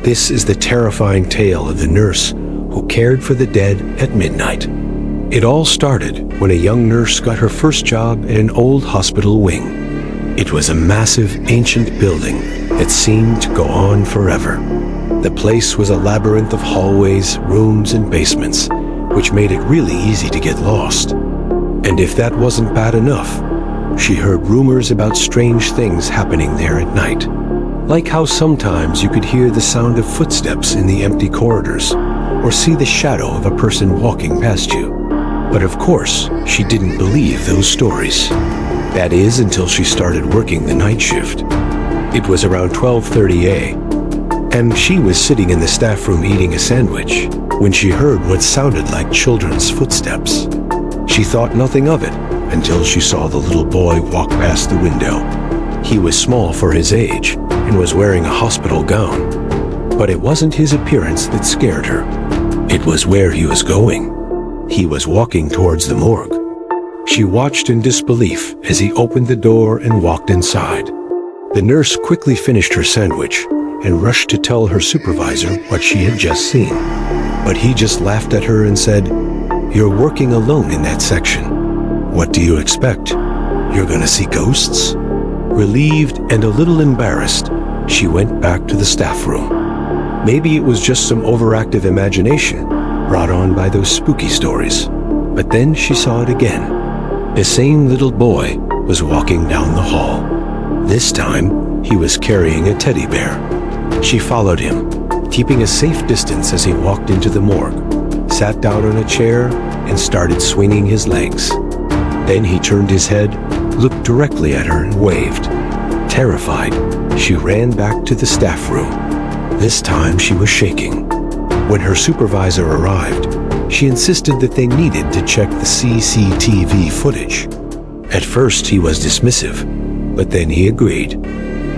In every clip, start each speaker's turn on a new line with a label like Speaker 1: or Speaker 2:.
Speaker 1: This is the terrifying tale of the nurse who cared for the dead at midnight. It all started when a young nurse got her first job in an old hospital wing. It was a massive, ancient building that seemed to go on forever. The place was a labyrinth of hallways, rooms, and basements, which made it really easy to get lost. And if that wasn't bad enough, she heard rumors about strange things happening there at night. Like how sometimes you could hear the sound of footsteps in the empty corridors, or see the shadow of a person walking past you. But of course, she didn't believe those stories. That is, until she started working the night shift. It was around 12:30 a.m., and she was sitting in the staff room eating a sandwich when she heard what sounded like children's footsteps. She thought nothing of it until she saw the little boy walk past the window. He was small for his age and was wearing a hospital gown. But it wasn't his appearance that scared her. It was where he was going. He was walking towards the morgue. She watched in disbelief as he opened the door and walked inside. The nurse quickly finished her sandwich and rushed to tell her supervisor what she had just seen. But he just laughed at her and said, "You're working alone in that section. What do you expect? You're gonna see ghosts?" Relieved and a little embarrassed, she went back to the staff room. Maybe it was just some overactive imagination brought on by those spooky stories. But then she saw it again. The same little boy was walking down the hall. This time, he was carrying a teddy bear. She followed him, keeping a safe distance as he walked into the morgue, sat down on a chair, and started swinging his legs. Then he turned his head, looked directly at her, and waved. Terrified, she ran back to the staff room. This time she was shaking. When her supervisor arrived, she insisted that they needed to check the CCTV footage. At first he was dismissive, but then he agreed.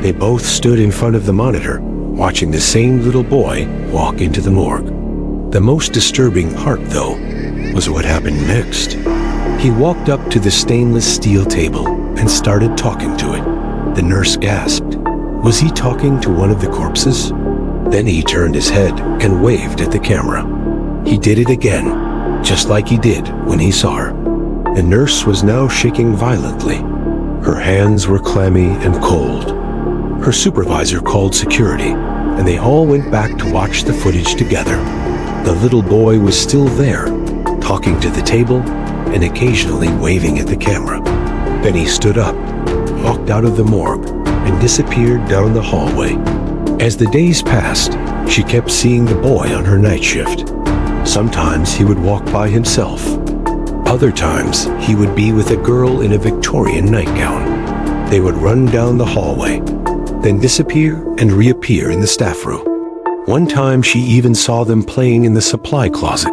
Speaker 1: They both stood in front of the monitor, watching the same little boy walk into the morgue. The most disturbing part, though, was what happened next. He walked up to the stainless steel table and started talking to it. The nurse gasped. Was he talking to one of the corpses? Then he turned his head and waved at the camera. He did it again, just like he did when he saw her. The nurse was now shaking violently. Her hands were clammy and cold. Her supervisor called security, and they all went back to watch the footage together. The little boy was still there, talking to the table and occasionally waving at the camera. Then he stood up, walked out of the morgue, and disappeared down the hallway. As the days passed, she kept seeing the boy on her night shift. Sometimes he would walk by himself. Other times, he would be with a girl in a Victorian nightgown. They would run down the hallway, then disappear and reappear in the staff room. One time, she even saw them playing in the supply closet.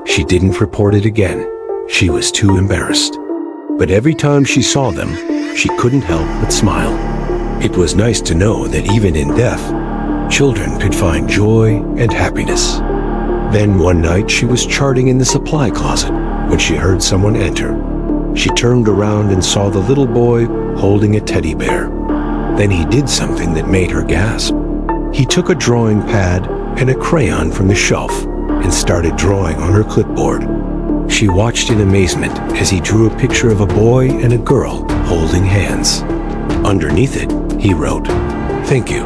Speaker 1: She didn't report it again. She was too embarrassed. But every time she saw them, she couldn't help but smile. It was nice to know that even in death, children could find joy and happiness. Then one night she was charting in the supply closet when she heard someone enter. She turned around and saw the little boy holding a teddy bear. Then he did something that made her gasp. He took a drawing pad and a crayon from the shelf and started drawing on her clipboard. She watched in amazement as he drew a picture of a boy and a girl holding hands. Underneath it, he wrote, "Thank you.